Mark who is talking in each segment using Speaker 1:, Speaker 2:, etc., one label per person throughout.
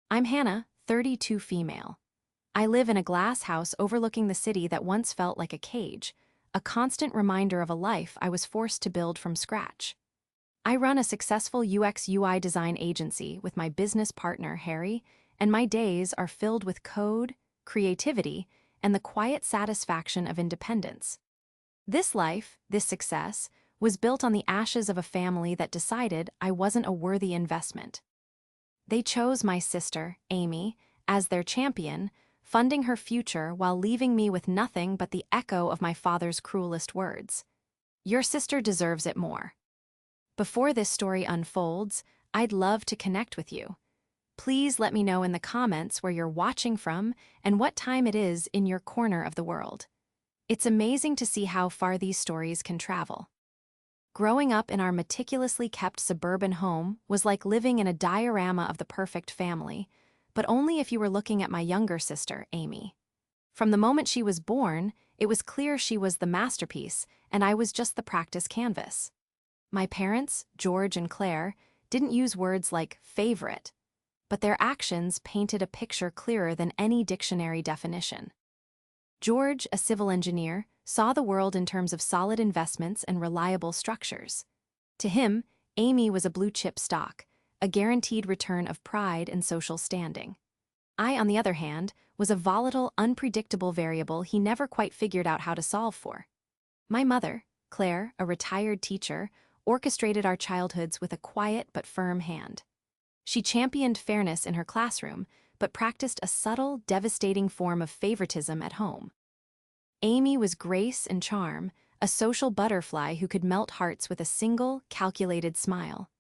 Speaker 1: I'm Hannah, 32 female. I live in a glass house overlooking the city that once felt like a cage, a constant reminder of a life I was forced to build from scratch. I run a successful UX UI design agency with my business partner, Harry, and my days are filled with code, creativity, and the quiet satisfaction of independence. This life, this success, was built on the ashes of a family that decided I wasn't a worthy investment. They chose my sister, Amy, as their champion, funding her future while leaving me with nothing but the echo of my father's cruelest words. Your sister deserves it more. Before this story unfolds, I'd love to connect with you. Please let me know in the comments where you're watching from and what time it is in your corner of the world. It's amazing to see how far these stories can travel. Growing up in our meticulously kept suburban home was like living in a diorama of the perfect family, but only if you were looking at my younger sister, Amy. From the moment she was born, it was clear she was the masterpiece, and I was just the practice canvas. My parents, George and Claire, didn't use words like favorite, but their actions painted a picture clearer than any dictionary definition. George, a civil engineer, saw the world in terms of solid investments and reliable structures. To him, Amy was a blue-chip stock, a guaranteed return of pride and social standing. I, on the other hand, was a volatile, unpredictable variable he never quite figured out how to solve for. My mother, Claire, a retired teacher, orchestrated our childhoods with a quiet but firm hand. She championed fairness in her classroom, but practiced a subtle, devastating form of favoritism at home. Amy was grace and charm, a social butterfly who could melt hearts with a single, calculated smile.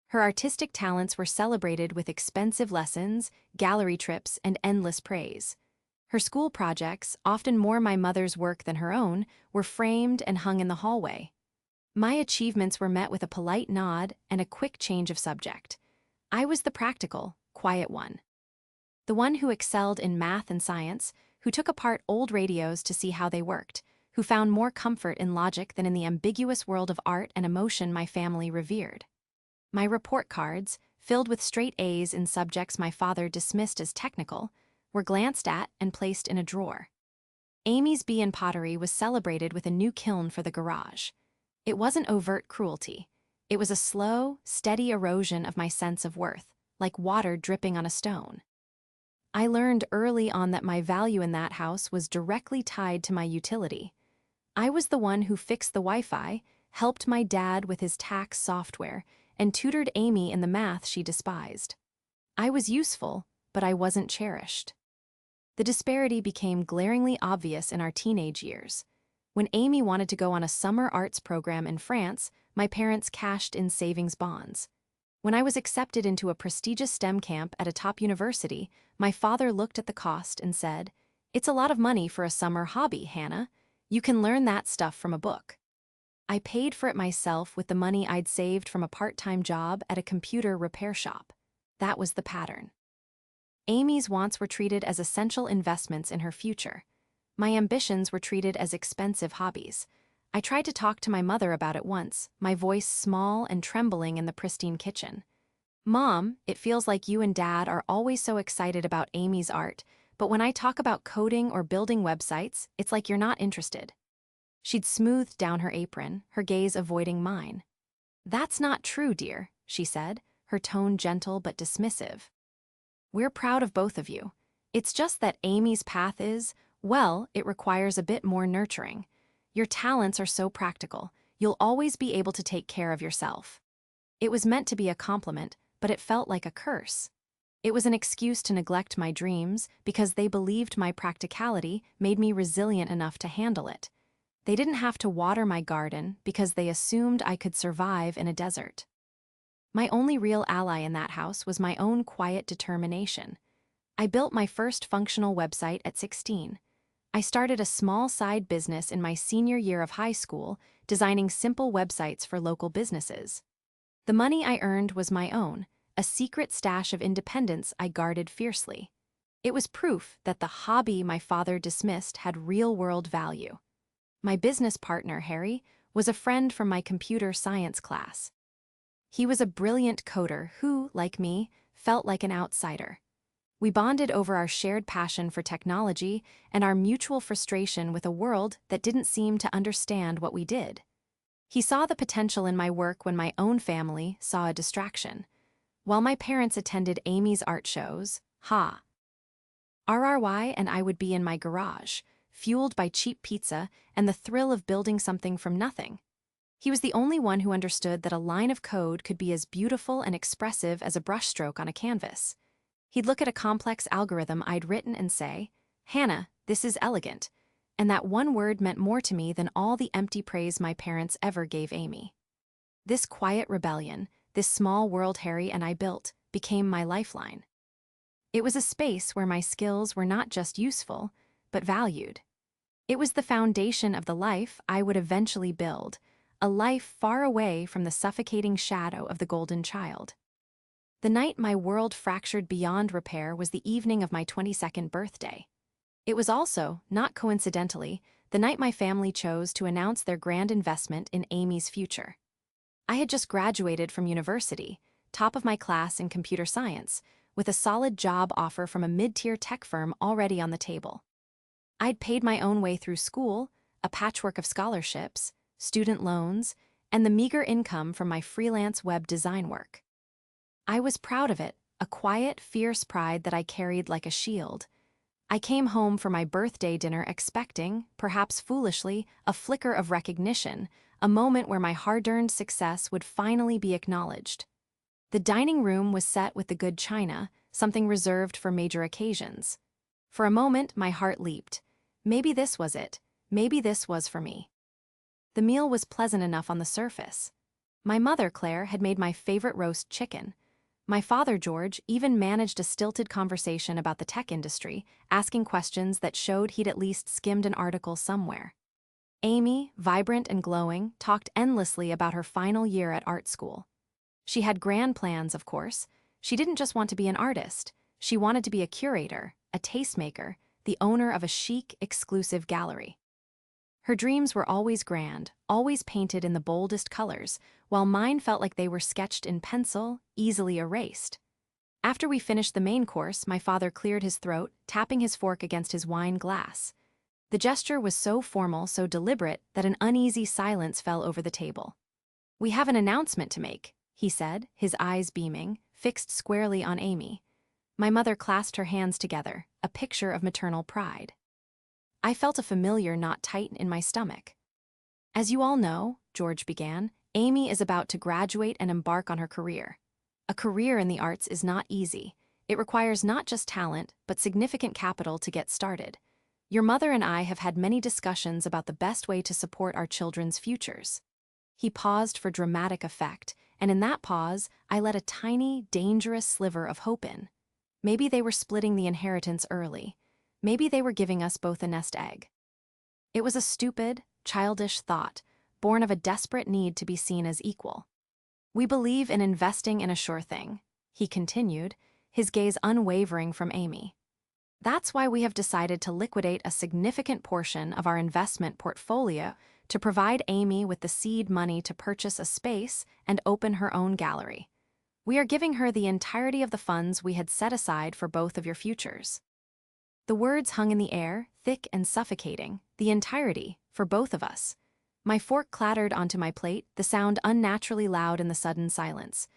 Speaker 1: Her artistic talents were celebrated with expensive lessons, gallery trips, and endless praise. Her school projects, often more my mother's work than her own, were framed and hung in the hallway. My achievements were met with a polite nod and a quick change of subject. I was the practical, quiet one. The one who excelled in math and science, who took apart old radios to see how they worked, who found more comfort in logic than in the ambiguous world of art and emotion my family revered. My report cards, filled with straight A's in subjects my father dismissed as technical, were glanced at and placed in a drawer. Amy's bee in pottery was celebrated with a new kiln for the garage. It wasn't overt cruelty. It was a slow, steady erosion of my sense of worth, like water dripping on a stone. I learned early on that my value in that house was directly tied to my utility. I was the one who fixed the Wi-Fi, helped my dad with his tax software, and tutored Amy in the math she despised. I was useful, but I wasn't cherished. The disparity became glaringly obvious in our teenage years. When Amy wanted to go on a summer arts program in France, my parents cashed in savings bonds. When I was accepted into a prestigious STEM camp at a top university, my father looked at the cost and said, "It's a lot of money for a summer hobby, Hannah. You can learn that stuff from a book." I paid for it myself with the money I'd saved from a part-time job at a computer repair shop. That was the pattern. Amy's wants were treated as essential investments in her future. My ambitions were treated as expensive hobbies. I tried to talk to my mother about it once, my voice small and trembling in the pristine kitchen. "Mom, it feels like you and Dad are always so excited about Amy's art, but when I talk about coding or building websites, it's like you're not interested." She'd smoothed down her apron, her gaze avoiding mine. "That's not true, dear," she said, her tone gentle but dismissive. "We're proud of both of you. It's just that Amy's path is, well, it requires a bit more nurturing. Your talents are so practical, you'll always be able to take care of yourself." It was meant to be a compliment, but it felt like a curse. It was an excuse to neglect my dreams because they believed my practicality made me resilient enough to handle it. They didn't have to water my garden because they assumed I could survive in a desert. My only real ally in that house was my own quiet determination. I built my first functional website at 16. I started a small side business in my senior year of high school, designing simple websites for local businesses. The money I earned was my own, a secret stash of independence I guarded fiercely. It was proof that the hobby my father dismissed had real-world value. My business partner, Harry, was a friend from my computer science class. He was a brilliant coder who, like me, felt like an outsider. We bonded over our shared passion for technology and our mutual frustration with a world that didn't seem to understand what we did. He saw the potential in my work when my own family saw a distraction. While my parents attended Amy's art shows, RRY and I would be in my garage, fueled by cheap pizza and the thrill of building something from nothing. He was the only one who understood that a line of code could be as beautiful and expressive as a brushstroke on a canvas. He'd look at a complex algorithm I'd written and say, "Hannah, this is elegant." And that one word meant more to me than all the empty praise my parents ever gave Amy. This quiet rebellion, this small world Harry and I built, became my lifeline. It was a space where my skills were not just useful, but valued. It was the foundation of the life I would eventually build, a life far away from the suffocating shadow of the golden child. The night my world fractured beyond repair was the evening of my 22nd birthday. It was also, not coincidentally, the night my family chose to announce their grand investment in Amy's future. I had just graduated from university, top of my class in computer science, with a solid job offer from a mid-tier tech firm already on the table. I'd paid my own way through school, a patchwork of scholarships, student loans, and the meager income from my freelance web design work. I was proud of it, a quiet, fierce pride that I carried like a shield. I came home for my birthday dinner expecting, perhaps foolishly, a flicker of recognition, a moment where my hard-earned success would finally be acknowledged. The dining room was set with the good china, something reserved for major occasions. For a moment, my heart leaped. Maybe this was it. Maybe this was for me. The meal was pleasant enough on the surface. My mother, Claire, had made my favorite roast chicken. My father, George, even managed a stilted conversation about the tech industry, asking questions that showed he'd at least skimmed an article somewhere. Amy, vibrant and glowing, talked endlessly about her final year at art school. She had grand plans, of course. She didn't just want to be an artist. She wanted to be a curator, a tastemaker, the owner of a chic, exclusive gallery. Her dreams were always grand, always painted in the boldest colors, while mine felt like they were sketched in pencil, easily erased. After we finished the main course, my father cleared his throat, tapping his fork against his wine glass. The gesture was so formal, so deliberate, that an uneasy silence fell over the table. "We have an announcement to make," he said, his eyes beaming, fixed squarely on Amy. My mother clasped her hands together, a picture of maternal pride. I felt a familiar knot tighten in my stomach. "As you all know," George began, "Amy is about to graduate and embark on her career. A career in the arts is not easy. It requires not just talent, but significant capital to get started. Your mother and I have had many discussions about the best way to support our children's futures." He paused for dramatic effect, and in that pause, I let a tiny, dangerous sliver of hope in. Maybe they were splitting the inheritance early. Maybe they were giving us both a nest egg. It was a stupid, childish thought, born of a desperate need to be seen as equal. "We believe in investing in a sure thing," he continued, his gaze unwavering from Amy. "That's why we have decided to liquidate a significant portion of our investment portfolio to provide Amy with the seed money to purchase a space and open her own gallery. We are giving her the entirety of the funds we had set aside for both of your futures." The words hung in the air, thick and suffocating, the entirety, for both of us. My fork clattered onto my plate, the sound unnaturally loud in the sudden silence.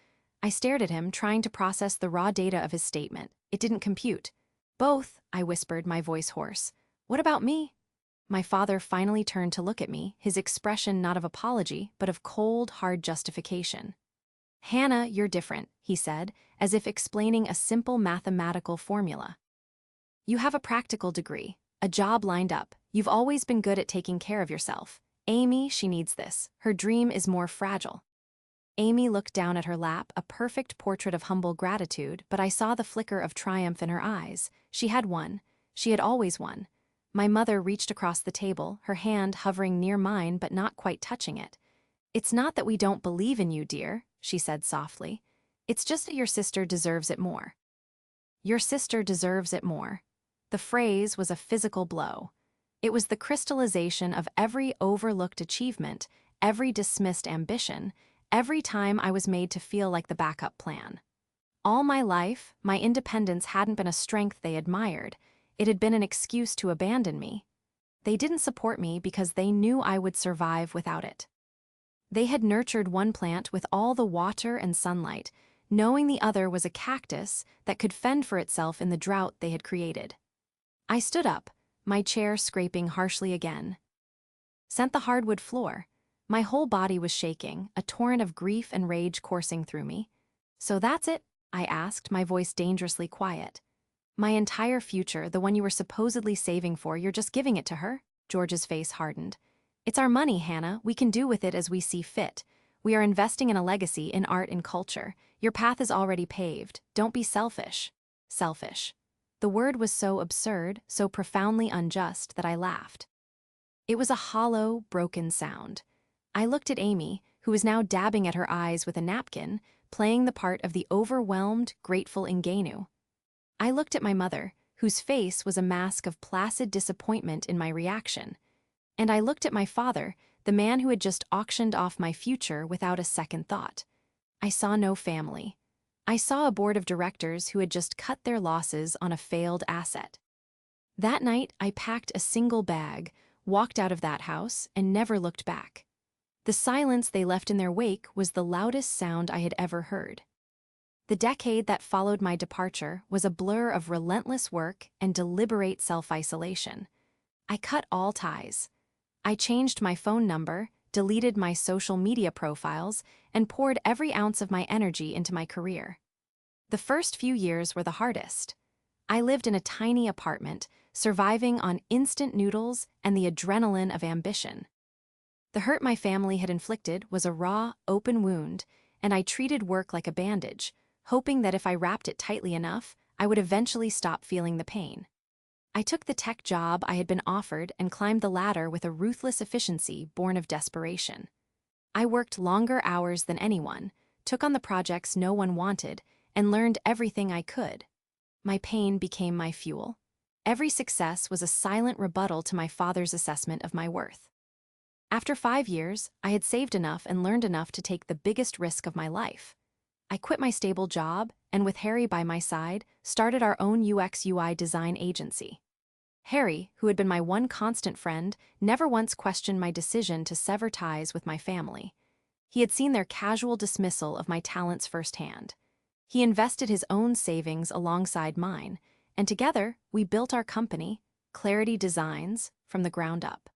Speaker 1: I stared at him, trying to process the raw data of his statement. It didn't compute. "Both," I whispered, my voice hoarse. "What about me?" My father finally turned to look at me, his expression not of apology, but of cold, hard justification. "Hannah, you're different," he said, as if explaining a simple mathematical formula. "You have a practical degree, a job lined up. You've always been good at taking care of yourself. Amy, she needs this. Her dream is more fragile." Amy looked down at her lap, a perfect portrait of humble gratitude, but I saw the flicker of triumph in her eyes. She had won. She had always won. My mother reached across the table, her hand hovering near mine but not quite touching it. "It's not that we don't believe in you, dear," she said softly. "It's just that your sister deserves it more." Your sister deserves it more. The phrase was a physical blow. It was the crystallization of every overlooked achievement, every dismissed ambition, every time I was made to feel like the backup plan. All my life, my independence hadn't been a strength they admired. It had been an excuse to abandon me. They didn't support me because they knew I would survive without it. They had nurtured one plant with all the water and sunlight, knowing the other was a cactus that could fend for itself in the drought they had created. I stood up, my chair scraping harshly again. Sent the hardwood floor. My whole body was shaking, a torrent of grief and rage coursing through me. "So that's it?" I asked, my voice dangerously quiet. "My entire future, the one you were supposedly saving for, you're just giving it to her?" George's face hardened. "It's our money, Hannah. We can do with it as we see fit. We are investing in a legacy in art and culture. Your path is already paved. Don't be selfish." Selfish. The word was so absurd, so profoundly unjust that I laughed. It was a hollow, broken sound. I looked at Amy, who was now dabbing at her eyes with a napkin, playing the part of the overwhelmed, grateful ingenue. I looked at my mother, whose face was a mask of placid disappointment in my reaction. And I looked at my father, the man who had just auctioned off my future without a second thought. I saw no family. I saw a board of directors who had just cut their losses on a failed asset. That night, I packed a single bag, walked out of that house, and never looked back. The silence they left in their wake was the loudest sound I had ever heard. The decade that followed my departure was a blur of relentless work and deliberate self-isolation. I cut all ties. I changed my phone number, deleted my social media profiles, and poured every ounce of my energy into my career. The first few years were the hardest. I lived in a tiny apartment, surviving on instant noodles and the adrenaline of ambition. The hurt my family had inflicted was a raw, open wound, and I treated work like a bandage, hoping that if I wrapped it tightly enough, I would eventually stop feeling the pain. I took the tech job I had been offered and climbed the ladder with a ruthless efficiency born of desperation. I worked longer hours than anyone, took on the projects no one wanted, and learned everything I could. My pain became my fuel. Every success was a silent rebuttal to my father's assessment of my worth. After 5 years, I had saved enough and learned enough to take the biggest risk of my life. I quit my stable job and, with Harry by my side, started our own UX/UI design agency. Harry, who had been my one constant friend, never once questioned my decision to sever ties with my family. He had seen their casual dismissal of my talents firsthand. He invested his own savings alongside mine, and together we built our company, Clarity Designs, from the ground up.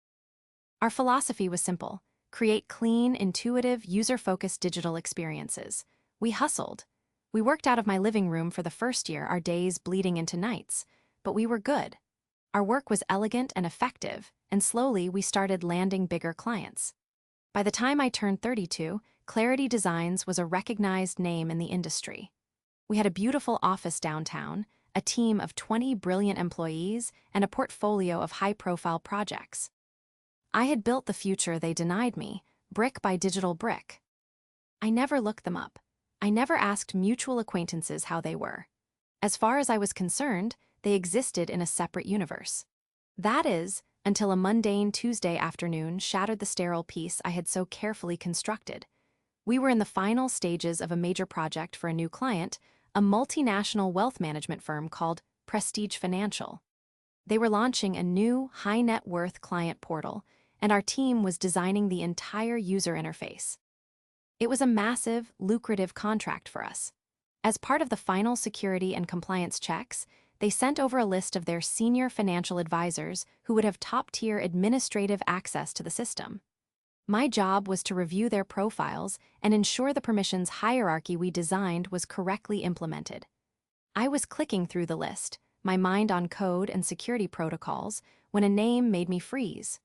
Speaker 1: Our philosophy was simple: create clean, intuitive, user-focused digital experiences. We hustled. We worked out of my living room for the first year, our days bleeding into nights, but we were good. Our work was elegant and effective, and slowly we started landing bigger clients. By the time I turned 32, Clarity Designs was a recognized name in the industry. We had a beautiful office downtown, a team of 20 brilliant employees, and a portfolio of high-profile projects. I had built the future they denied me, brick by digital brick. I never looked them up. I never asked mutual acquaintances how they were. As far as I was concerned, they existed in a separate universe. That is, until a mundane Tuesday afternoon shattered the sterile peace I had so carefully constructed. We were in the final stages of a major project for a new client, a multinational wealth management firm called Prestige Financial. They were launching a new, high-net-worth client portal, and our team was designing the entire user interface. It was a massive, lucrative contract for us. As part of the final security and compliance checks, they sent over a list of their senior financial advisors who would have top-tier administrative access to the system. My job was to review their profiles and ensure the permissions hierarchy we designed was correctly implemented. I was clicking through the list, my mind on code and security protocols, when a name made me freeze.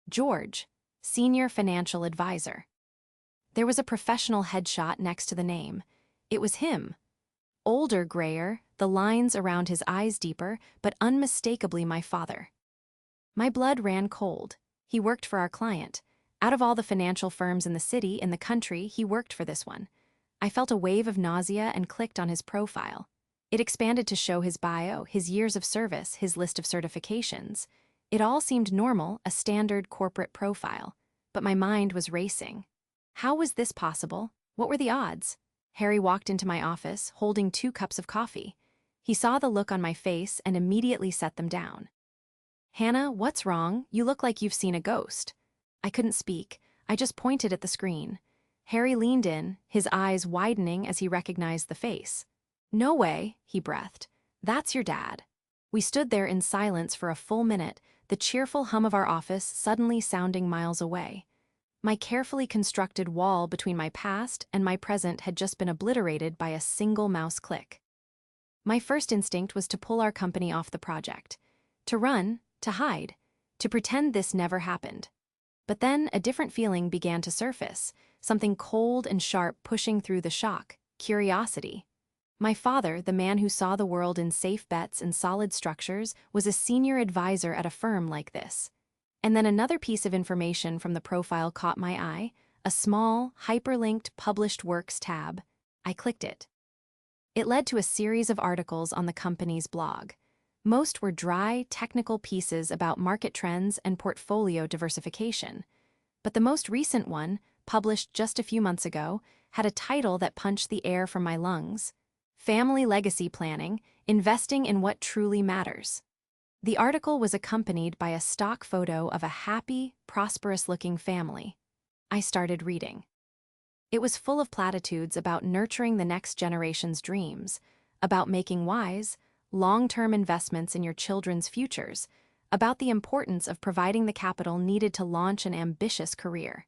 Speaker 1: George, Senior Financial Advisor. There was a professional headshot next to the name. It was him. Older, grayer, the lines around his eyes deeper, but unmistakably my father. My blood ran cold. He worked for our client. Out of all the financial firms in the city, in the country, he worked for this one. I felt a wave of nausea and clicked on his profile. It expanded to show his bio, his years of service, his list of certifications. It all seemed normal, a standard corporate profile. But my mind was racing. How was this possible? What were the odds? Harry walked into my office, holding 2 cups of coffee. He saw the look on my face and immediately set them down. "Hannah, what's wrong? You look like you've seen a ghost." I couldn't speak. I just pointed at the screen. Harry leaned in, his eyes widening as he recognized the face. "No way," he breathed. "That's your dad." We stood there in silence for a full minute, the cheerful hum of our office suddenly sounding miles away. My carefully constructed wall between my past and my present had just been obliterated by a single mouse click. My first instinct was to pull our company off the project. To run, to hide, to pretend this never happened. But then a different feeling began to surface, something cold and sharp pushing through the shock: curiosity. My father, the man who saw the world in safe bets and solid structures, was a senior advisor at a firm like this. And then another piece of information from the profile caught my eye: a small, hyperlinked published works tab. I clicked it. It led to a series of articles on the company's blog. Most were dry, technical pieces about market trends and portfolio diversification. But the most recent one, published just a few months ago, had a title that punched the air from my lungs: Family Legacy Planning, Investing in What Truly Matters. The article was accompanied by a stock photo of a happy, prosperous-looking family. I started reading. It was full of platitudes about nurturing the next generation's dreams, about making wise, long-term investments in your children's futures, about the importance of providing the capital needed to launch an ambitious career.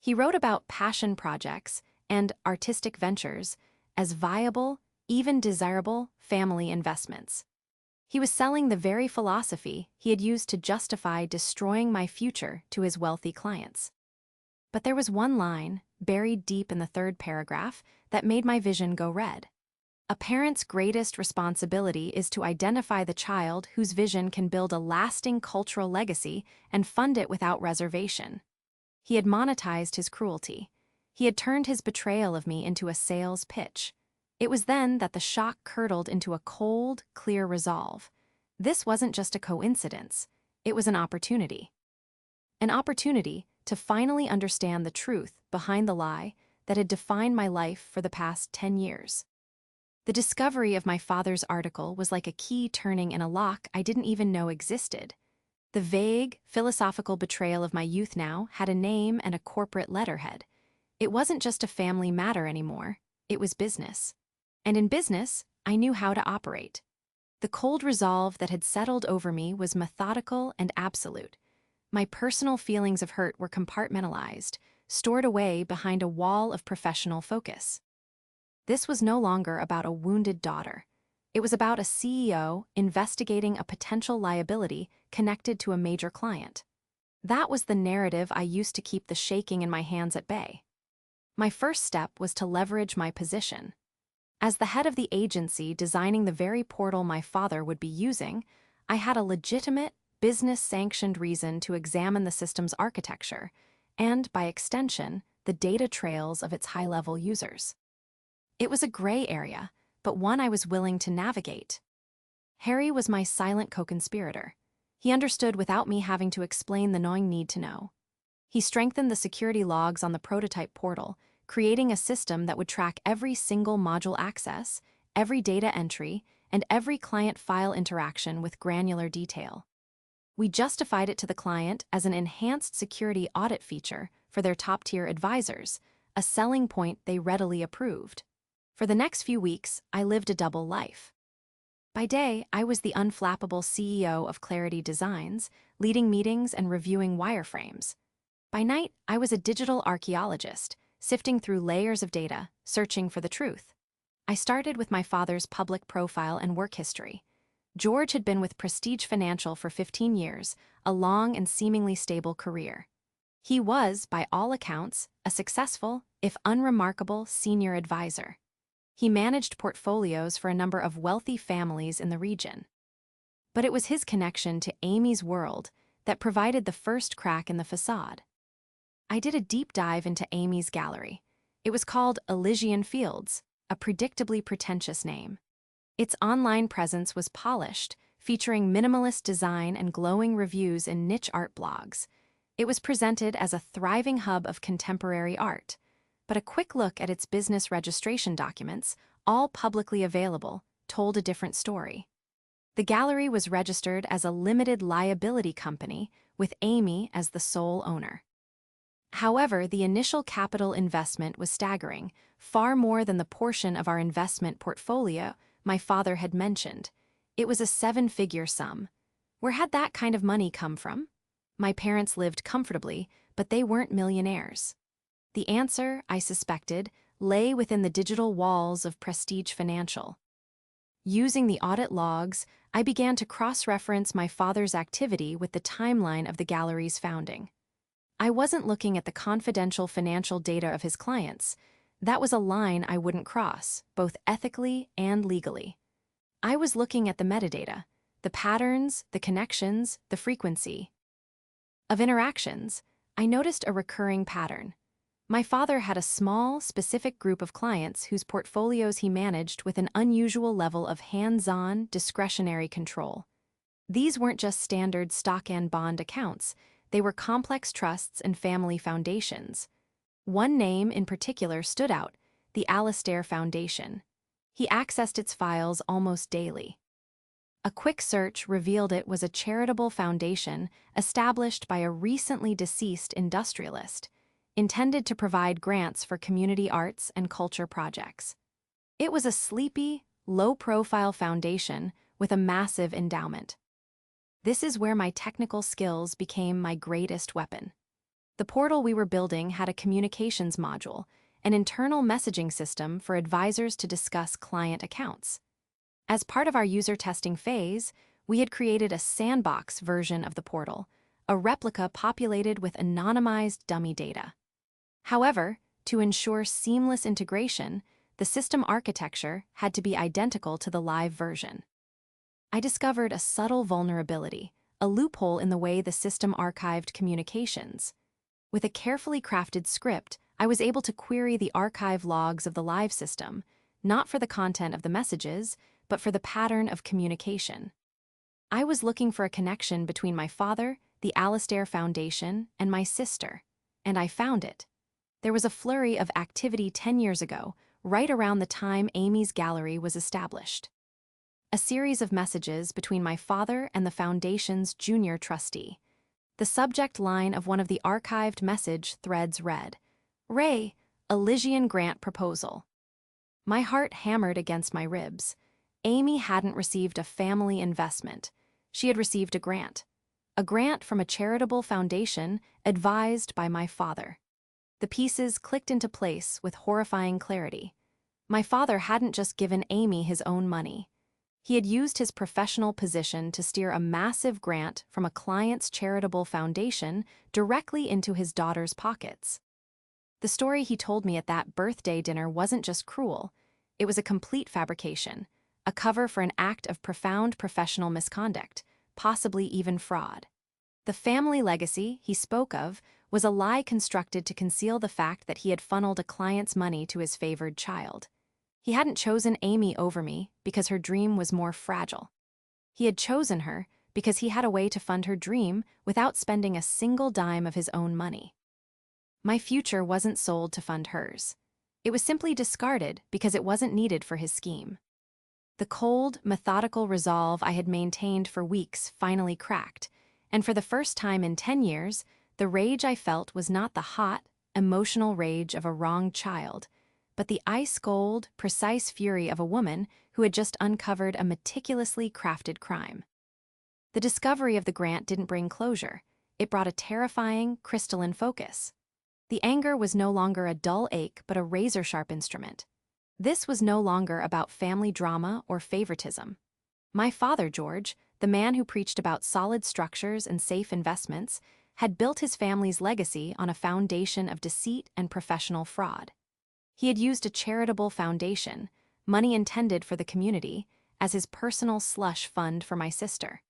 Speaker 1: He wrote about passion projects and artistic ventures as viable, even desirable, family investments. He was selling the very philosophy he had used to justify destroying my future to his wealthy clients. But there was one line, buried deep in the third paragraph, that made my vision go red. A parent's greatest responsibility is to identify the child whose vision can build a lasting cultural legacy and fund it without reservation. He had monetized his cruelty. He had turned his betrayal of me into a sales pitch. It was then that the shock curdled into a cold, clear resolve. This wasn't just a coincidence. It was an opportunity. An opportunity to finally understand the truth behind the lie that had defined my life for the past 10 years. The discovery of my father's article was like a key turning in a lock I didn't even know existed. The vague, philosophical betrayal of my youth now had a name and a corporate letterhead. It wasn't just a family matter anymore, it was business. And in business, I knew how to operate. The cold resolve that had settled over me was methodical and absolute. My personal feelings of hurt were compartmentalized, stored away behind a wall of professional focus. This was no longer about a wounded daughter. It was about a CEO investigating a potential liability connected to a major client. That was the narrative I used to keep the shaking in my hands at bay. My first step was to leverage my position. As the head of the agency designing the very portal my father would be using, I had a legitimate, business-sanctioned reason to examine the system's architecture and, by extension, the data trails of its high-level users. It was a gray area, but one I was willing to navigate. Harry was my silent co-conspirator. He understood without me having to explain the gnawing need to know. He strengthened the security logs on the prototype portal, creating a system that would track every single module access, every data entry, and every client file interaction with granular detail. We justified it to the client as an enhanced security audit feature for their top-tier advisors, a selling point they readily approved. For the next few weeks, I lived a double life. By day, I was the unflappable CEO of Clarity Designs, leading meetings and reviewing wireframes. By night, I was a digital archaeologist, sifting through layers of data, searching for the truth. I started with my father's public profile and work history. George had been with Prestige Financial for 15 years, a long and seemingly stable career. He was, by all accounts, a successful, if unremarkable, senior advisor. He managed portfolios for a number of wealthy families in the region. But it was his connection to Amy's world that provided the first crack in the facade. I did a deep dive into Amy's gallery. It was called Elysian Fields, a predictably pretentious name. Its online presence was polished, featuring minimalist design and glowing reviews in niche art blogs. It was presented as a thriving hub of contemporary art. but a quick look at its business registration documents, all publicly available, told a different story. The gallery was registered as a limited liability company with Amy as the sole owner. However, the initial capital investment was staggering, far more than the portion of our investment portfolio my father had mentioned. It was a seven-figure sum. Where had that kind of money come from? My parents lived comfortably, but they weren't millionaires. The answer, I suspected, lay within the digital walls of Prestige Financial. Using the audit logs, I began to cross-reference my father's activity with the timeline of the gallery's founding. I wasn't looking at the confidential financial data of his clients. That was a line I wouldn't cross, both ethically and legally. I was looking at the metadata, the patterns, the connections, the frequency of interactions. I noticed a recurring pattern. My father had a small, specific group of clients whose portfolios he managed with an unusual level of hands-on, discretionary control. These weren't just standard stock and bond accounts. They were complex trusts and family foundations. One name in particular stood out, the Alastair Foundation. He accessed its files almost daily. A quick search revealed it was a charitable foundation established by a recently deceased industrialist, intended to provide grants for community arts and culture projects. It was a sleepy, low-profile foundation with a massive endowment. This is where my technical skills became my greatest weapon. The portal we were building had a communications module, an internal messaging system for advisors to discuss client accounts. As part of our user testing phase, we had created a sandbox version of the portal, a replica populated with anonymized dummy data. However, to ensure seamless integration, the system architecture had to be identical to the live version. I discovered a subtle vulnerability, a loophole in the way the system archived communications. With a carefully crafted script, I was able to query the archive logs of the live system, not for the content of the messages, but for the pattern of communication. I was looking for a connection between my father, the Alastair Foundation, and my sister, and I found it. There was a flurry of activity 10 years ago, right around the time Amy's gallery was established. A series of messages between my father and the foundation's junior trustee. The subject line of one of the archived message threads read, "Ray, Elysian grant proposal." My heart hammered against my ribs. Amy hadn't received a family investment. She had received a grant from a charitable foundation advised by my father. The pieces clicked into place with horrifying clarity. My father hadn't just given Amy his own money. He had used his professional position to steer a massive grant from a client's charitable foundation directly into his daughter's pockets. The story he told me at that birthday dinner wasn't just cruel. It was a complete fabrication, a cover for an act of profound professional misconduct, possibly even fraud. The family legacy he spoke of was a lie constructed to conceal the fact that he had funneled a client's money to his favored child. He hadn't chosen Amy over me because her dream was more fragile. He had chosen her because he had a way to fund her dream without spending a single dime of his own money. My future wasn't sold to fund hers. It was simply discarded because it wasn't needed for his scheme. The cold, methodical resolve I had maintained for weeks finally cracked, and for the first time in 10 years, the rage I felt was not the hot, emotional rage of a wronged child, but the ice-cold, precise fury of a woman who had just uncovered a meticulously crafted crime. The discovery of the grant didn't bring closure. It brought a terrifying, crystalline focus. The anger was no longer a dull ache but a razor-sharp instrument. This was no longer about family drama or favoritism. My father, George, the man who preached about solid structures and safe investments, had built his family's legacy on a foundation of deceit and professional fraud. He had used a charitable foundation, money intended for the community, as his personal slush fund for my sister.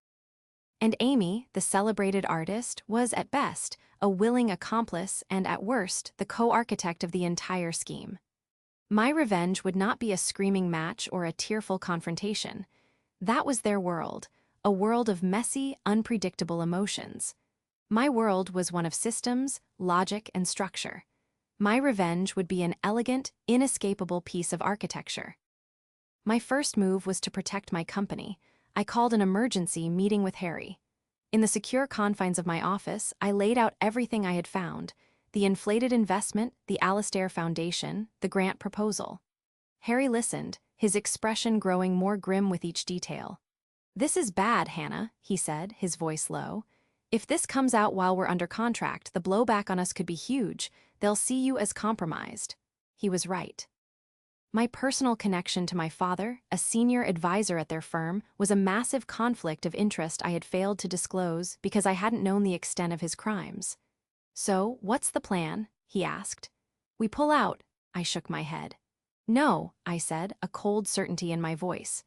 Speaker 1: And Amy, the celebrated artist, was at best a willing accomplice and at worst the co-architect of the entire scheme. My revenge would not be a screaming match or a tearful confrontation. That was their world, a world of messy, unpredictable emotions. My world was one of systems, logic, and structure. My revenge would be an elegant, inescapable piece of architecture. My first move was to protect my company. I called an emergency meeting with Harry. In the secure confines of my office, I laid out everything I had found: the inflated investment, the Alastair Foundation, the grant proposal. Harry listened, his expression growing more grim with each detail. "This is bad, Hannah," he said, his voice low. "If this comes out while we're under contract, the blowback on us could be huge. They'll see you as compromised." He was right. My personal connection to my father, a senior advisor at their firm, was a massive conflict of interest I had failed to disclose because I hadn't known the extent of his crimes. "So, what's the plan?" he asked. "We pull out." I shook my head. "No," I said, a cold certainty in my voice.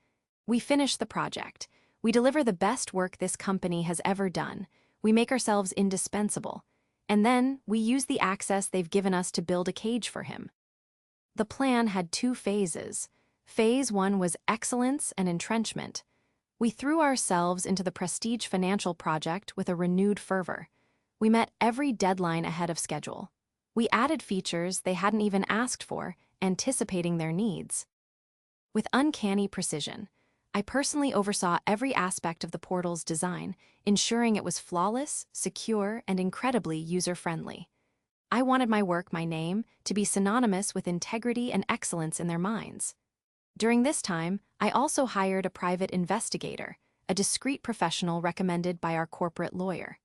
Speaker 1: "We finish the project. We deliver the best work this company has ever done. We make ourselves indispensable. And then, we use the access they've given us to build a cage for him." The plan had two phases. Phase 1 was excellence and entrenchment. We threw ourselves into the prestige financial project with a renewed fervor. We met every deadline ahead of schedule. We added features they hadn't even asked for, anticipating their needs. With uncanny precision, I personally oversaw every aspect of the portal's design, ensuring it was flawless, secure, and incredibly user-friendly. I wanted my work, my name, to be synonymous with integrity and excellence in their minds. During this time, I also hired a private investigator, a discreet professional recommended by our corporate lawyer.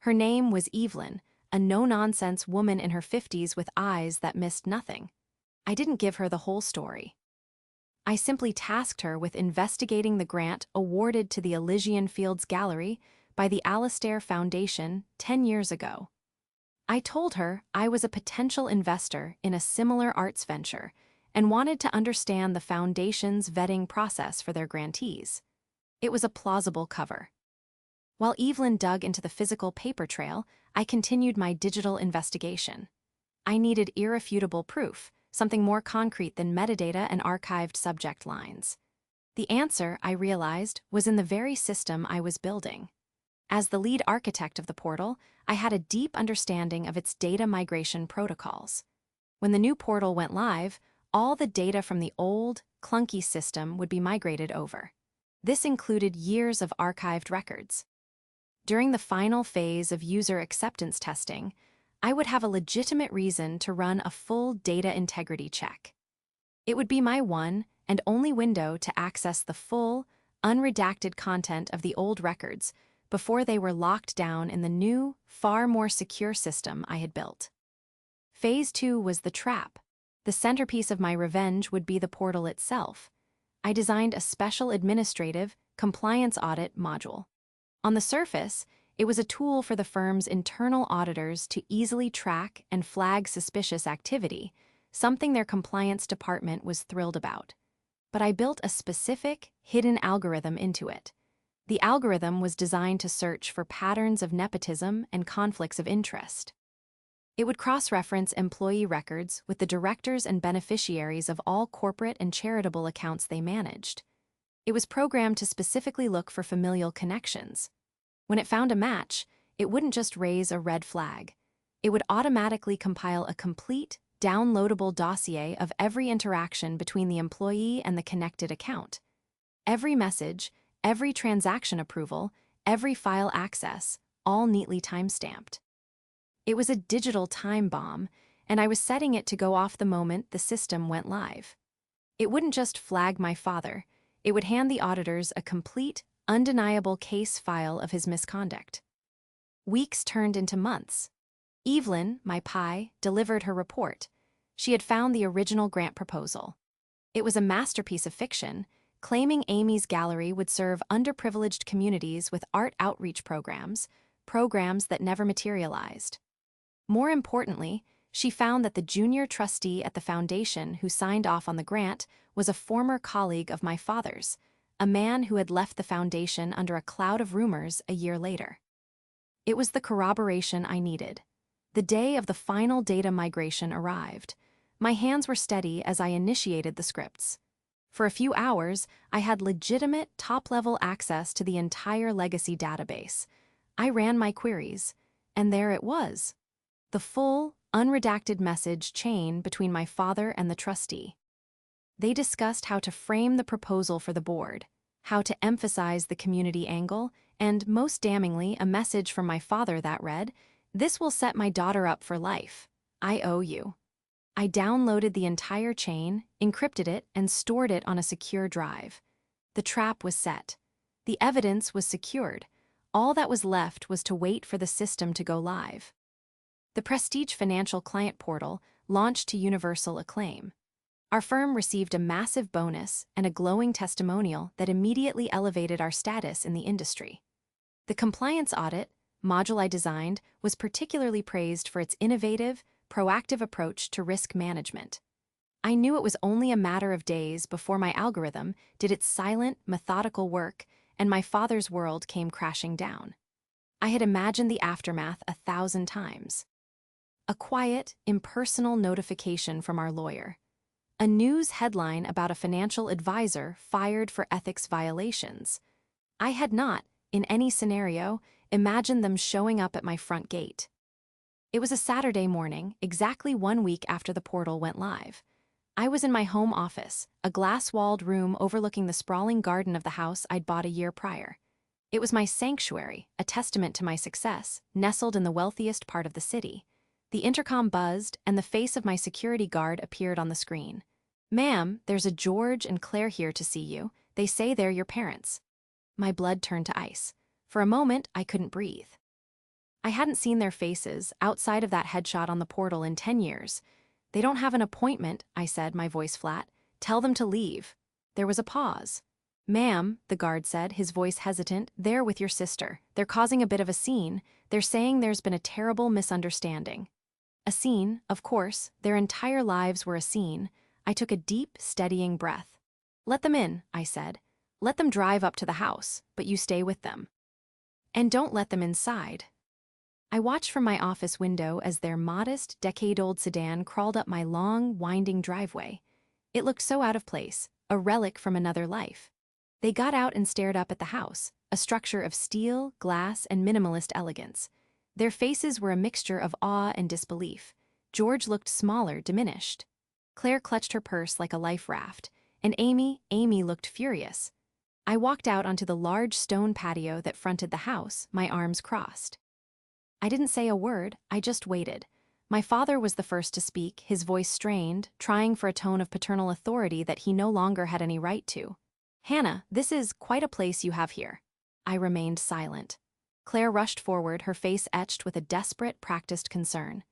Speaker 1: Her name was Evelyn, a no-nonsense woman in her 50s with eyes that missed nothing. I didn't give her the whole story. I simply tasked her with investigating the grant awarded to the Elysian Fields Gallery by the Alastair Foundation 10 years ago. I told her I was a potential investor in a similar arts venture and wanted to understand the foundation's vetting process for their grantees. It was a plausible cover. While Evelyn dug into the physical paper trail, I continued my digital investigation. I needed irrefutable proof, something more concrete than metadata and archived subject lines. The answer, I realized, was in the very system I was building. As the lead architect of the portal, I had a deep understanding of its data migration protocols. When the new portal went live, all the data from the old, clunky system would be migrated over. This included years of archived records. During the final phase of user acceptance testing, I would have a legitimate reason to run a full data integrity check. It would be my one and only window to access the full, unredacted content of the old records before they were locked down in the new, far more secure system I had built. Phase 2 was the trap. The centerpiece of my revenge would be the portal itself. I designed a special administrative, compliance audit module. On the surface, it was a tool for the firm's internal auditors to easily track and flag suspicious activity, something their compliance department was thrilled about. But I built a specific, hidden algorithm into it. The algorithm was designed to search for patterns of nepotism and conflicts of interest. It would cross-reference employee records with the directors and beneficiaries of all corporate and charitable accounts they managed. It was programmed to specifically look for familial connections. When it found a match, it wouldn't just raise a red flag. It would automatically compile a complete, downloadable dossier of every interaction between the employee and the connected account. Every message, every transaction approval, every file access, all neatly timestamped. It was a digital time bomb, and I was setting it to go off the moment the system went live. It wouldn't just flag my father, it would hand the auditors a complete, undeniable case file of his misconduct. Weeks turned into months. Evelyn, my PI, delivered her report. She had found the original grant proposal. It was a masterpiece of fiction, claiming Amy's gallery would serve underprivileged communities with art outreach programs that never materialized. More importantly, she found that the junior trustee at the foundation who signed off on the grant was a former colleague of my father's, a man who had left the foundation under a cloud of rumors a year later. It was the corroboration I needed. The day of the final data migration arrived. My hands were steady as I initiated the scripts. For a few hours, I had legitimate, top-level access to the entire legacy database. I ran my queries, and there it was. The full, unredacted message chain between my father and the trustee. They discussed how to frame the proposal for the board, how to emphasize the community angle, and, most damningly, a message from my father that read, "This will set my daughter up for life. I owe you." I downloaded the entire chain, encrypted it, and stored it on a secure drive. The trap was set. The evidence was secured. All that was left was to wait for the system to go live. The Prestige Financial Client Portal launched to universal acclaim. Our firm received a massive bonus and a glowing testimonial that immediately elevated our status in the industry. The compliance audit, module I designed, was particularly praised for its innovative, proactive approach to risk management. I knew it was only a matter of days before my algorithm did its silent, methodical work and my father's world came crashing down. I had imagined the aftermath 1,000 times. A quiet, impersonal notification from our lawyer. A news headline about a financial advisor fired for ethics violations. I had not, in any scenario, imagined them showing up at my front gate. It was a Saturday morning, exactly 1 week after the portal went live. I was in my home office, a glass-walled room overlooking the sprawling garden of the house I'd bought a year prior. It was my sanctuary, a testament to my success, nestled in the wealthiest part of the city. The intercom buzzed, and the face of my security guard appeared on the screen. "Ma'am, there's a George and Claire here to see you. They say they're your parents." My blood turned to ice. For a moment, I couldn't breathe. I hadn't seen their faces, outside of that headshot on the portal, in 10 years. "They don't have an appointment," I said, my voice flat. "Tell them to leave." There was a pause. "Ma'am," the guard said, his voice hesitant, "they're with your sister. They're causing a bit of a scene. They're saying there's been a terrible misunderstanding." A scene, of course. Their entire lives were a scene. I took a deep, steadying breath. "Let them in," I said. "Let them drive up to the house, but you stay with them. And don't let them inside." I watched from my office window as their modest, decade-old sedan crawled up my long, winding driveway. It looked so out of place, a relic from another life. They got out and stared up at the house, a structure of steel, glass, and minimalist elegance. Their faces were a mixture of awe and disbelief. George looked smaller, diminished. Claire clutched her purse like a life raft, and Amy looked furious. I walked out onto the large stone patio that fronted the house, my arms crossed. I didn't say a word, I just waited. My father was the first to speak, his voice strained, trying for a tone of paternal authority that he no longer had any right to. "Hannah, this is quite a place you have here." I remained silent. Claire rushed forward, her face etched with a desperate, practiced concern.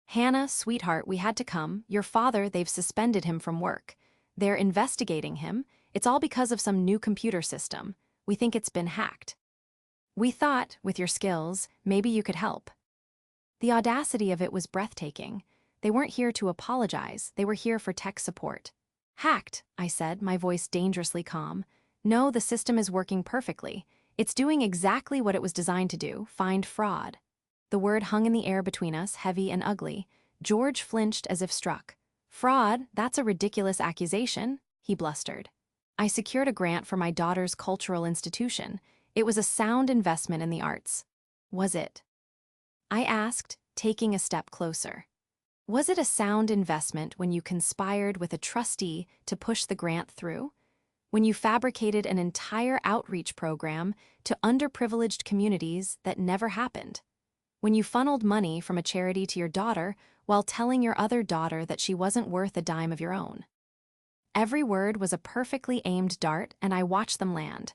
Speaker 1: "Hannah, sweetheart, we had to come. Your father, they've suspended him from work. They're investigating him. It's all because of some new computer system. We think it's been hacked. We thought, with your skills, maybe you could help." The audacity of it was breathtaking. They weren't here to apologize, they were here for tech support. "Hacked," I said, my voice dangerously calm. "No, the system is working perfectly. It's doing exactly what it was designed to do, find fraud." The word hung in the air between us, heavy and ugly. George flinched as if struck. "Fraud? That's a ridiculous accusation," he blustered. "I secured a grant for my daughter's cultural institution. It was a sound investment in the arts." "Was it?" I asked, taking a step closer. "Was it a sound investment when you conspired with a trustee to push the grant through? When you fabricated an entire outreach program to underprivileged communities that never happened? When you funneled money from a charity to your daughter while telling your other daughter that she wasn't worth a dime of your own?" Every word was a perfectly aimed dart, and I watched them land.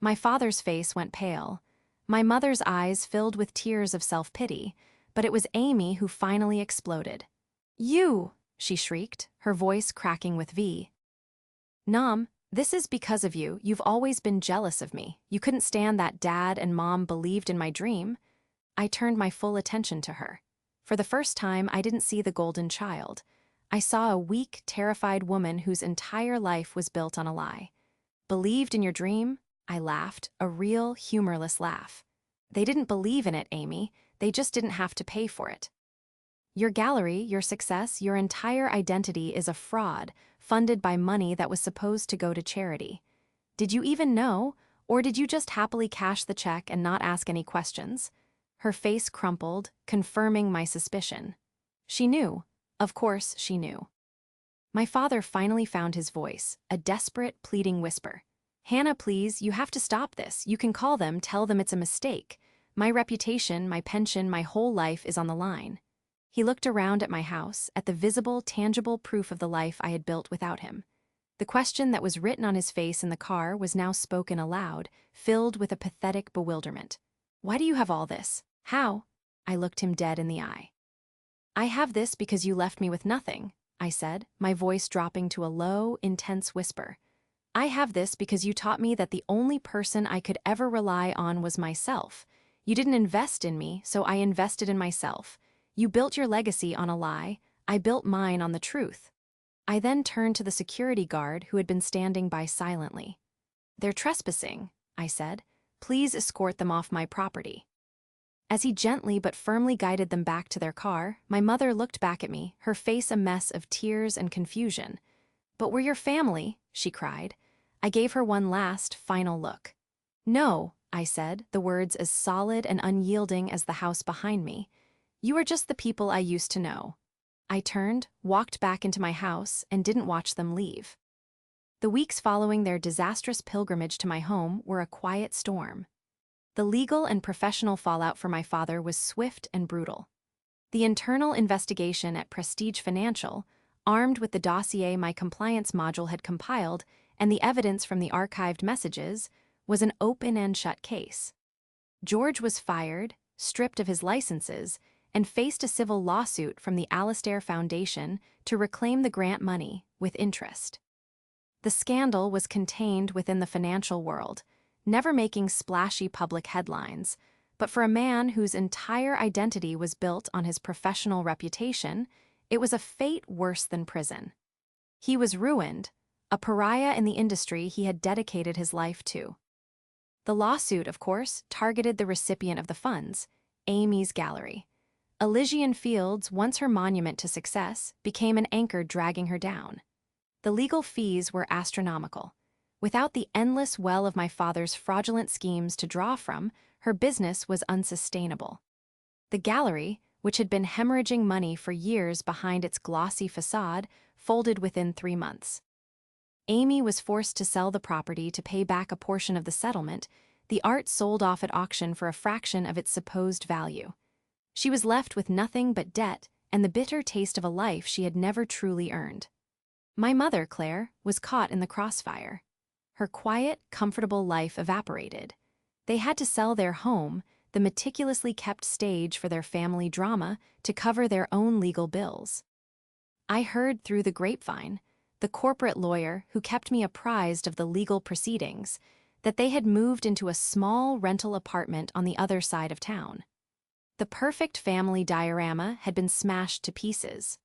Speaker 1: My father's face went pale. My mother's eyes filled with tears of self-pity, but it was Amy who finally exploded. "You!" she shrieked, her voice cracking with V. "Nom, this is because of you. You've always been jealous of me. You couldn't stand that Dad and Mom believed in my dream." I turned my full attention to her. For the first time, I didn't see the golden child. I saw a weak, terrified woman whose entire life was built on a lie. "Believed in your dream?" I laughed, a real, humorless laugh. "They didn't believe in it, Amy. They just didn't have to pay for it. Your gallery, your success, your entire identity is a fraud, funded by money that was supposed to go to charity. Did you even know, or did you just happily cash the check and not ask any questions?" Her face crumpled, confirming my suspicion. She knew. Of course, she knew. My father finally found his voice, a desperate, pleading whisper. Hannah, please, you have to stop this. You can call them, tell them it's a mistake. My reputation, my pension, my whole life is on the line. He looked around at my house, at the visible, tangible proof of the life I had built without him. The question that was written on his face in the car was now spoken aloud, filled with a pathetic bewilderment. Why do you have all this? How? I looked him dead in the eye. I have this because you left me with nothing, I said, my voice dropping to a low, intense whisper. I have this because you taught me that the only person I could ever rely on was myself. You didn't invest in me, so I invested in myself. You built your legacy on a lie. I built mine on the truth. I then turned to the security guard who had been standing by silently. They're trespassing, I said. Please escort them off my property. As he gently but firmly guided them back to their car, my mother looked back at me, her face a mess of tears and confusion. But we're your family, she cried. I gave her one last, final look. No, I said, the words as solid and unyielding as the house behind me. You are just the people I used to know. I turned, walked back into my house, and didn't watch them leave. The weeks following their disastrous pilgrimage to my home were a quiet storm. The legal and professional fallout for my father was swift and brutal. The internal investigation at Prestige Financial, armed with the dossier my compliance module had compiled and the evidence from the archived messages, was an open and shut case. George was fired, stripped of his licenses, and faced a civil lawsuit from the Alastair Foundation to reclaim the grant money with interest. The scandal was contained within the financial world, never making splashy public headlines, but for a man whose entire identity was built on his professional reputation, it was a fate worse than prison. He was ruined, a pariah in the industry he had dedicated his life to. The lawsuit, of course, targeted the recipient of the funds, Amy's gallery. Elysian Fields, once her monument to success, became an anchor dragging her down. The legal fees were astronomical. Without the endless well of my father's fraudulent schemes to draw from, her business was unsustainable. The gallery, which had been hemorrhaging money for years behind its glossy facade, folded within 3 months. Amy was forced to sell the property to pay back a portion of the settlement. The art sold off at auction for a fraction of its supposed value. She was left with nothing but debt and the bitter taste of a life she had never truly earned. My mother, Claire, was caught in the crossfire. Her quiet, comfortable life evaporated. They had to sell their home, the meticulously kept stage for their family drama, to cover their own legal bills. I heard through the grapevine, the corporate lawyer who kept me apprised of the legal proceedings, that they had moved into a small rental apartment on the other side of town. The perfect family diorama had been smashed to pieces.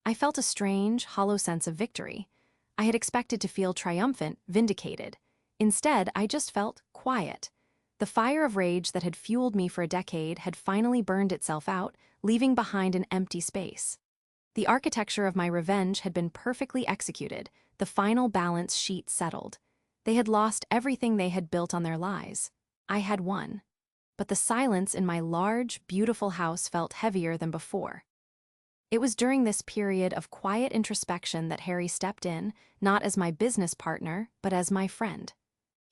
Speaker 1: I felt a strange, hollow sense of victory. I had expected to feel triumphant, vindicated. Instead, I just felt quiet. The fire of rage that had fueled me for a decade had finally burned itself out, leaving behind an empty space. The architecture of my revenge had been perfectly executed, the final balance sheet settled. They had lost everything they had built on their lies. I had won. But the silence in my large, beautiful house felt heavier than before. It was during this period of quiet introspection that Harry stepped in, not as my business partner, but as my friend.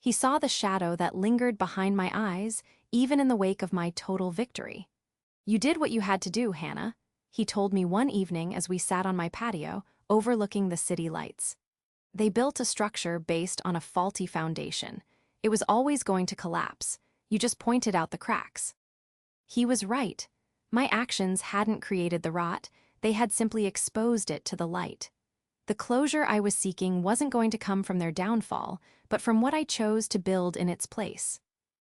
Speaker 1: He saw the shadow that lingered behind my eyes, even in the wake of my total victory. You did what you had to do, Hannah, he told me one evening as we sat on my patio, overlooking the city lights. They built a structure based on a faulty foundation. It was always going to collapse. You just pointed out the cracks. He was right. My actions hadn't created the rot, they had simply exposed it to the light. The closure I was seeking wasn't going to come from their downfall, but from what I chose to build in its place.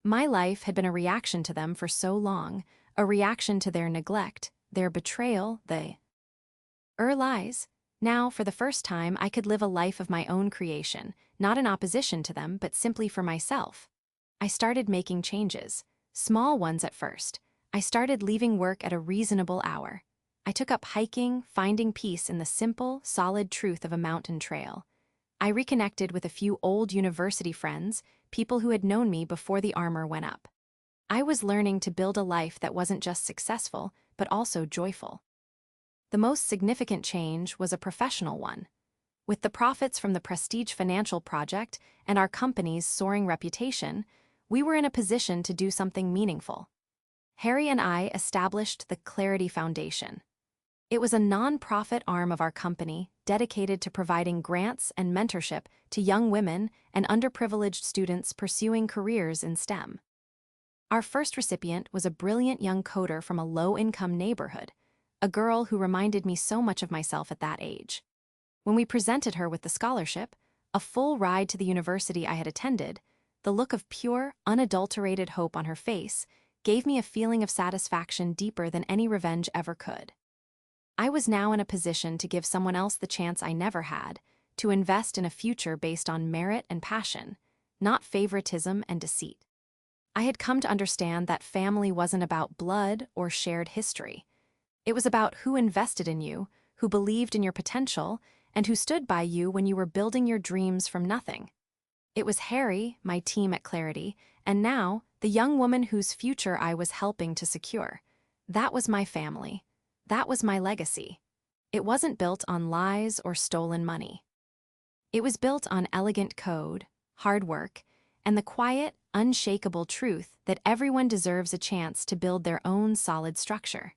Speaker 1: My life had been a reaction to them for so long, a reaction to their neglect, their betrayal, lies. Now, for the first time, I could live a life of my own creation, not in opposition to them, but simply for myself. I started making changes, small ones at first. I started leaving work at a reasonable hour. I took up hiking, finding peace in the simple, solid truth of a mountain trail. I reconnected with a few old university friends, people who had known me before the armor went up. I was learning to build a life that wasn't just successful, but also joyful. The most significant change was a professional one. With the profits from the Prestige Financial project and our company's soaring reputation, we were in a position to do something meaningful. Harry and I established the Clarity Foundation. It was a non-profit arm of our company dedicated to providing grants and mentorship to young women and underprivileged students pursuing careers in STEM. Our first recipient was a brilliant young coder from a low-income neighborhood, a girl who reminded me so much of myself at that age. When we presented her with the scholarship, a full ride to the university I had attended, the look of pure, unadulterated hope on her face gave me a feeling of satisfaction deeper than any revenge ever could. I was now in a position to give someone else the chance I never had, to invest in a future based on merit and passion, not favoritism and deceit. I had come to understand that family wasn't about blood or shared history. It was about who invested in you, who believed in your potential, and who stood by you when you were building your dreams from nothing. It was Harry, my team at Clarity, and now the young woman whose future I was helping to secure. That was my family. That was my legacy. It wasn't built on lies or stolen money. It was built on elegant code, hard work, and the quiet, unshakable truth that everyone deserves a chance to build their own solid structure.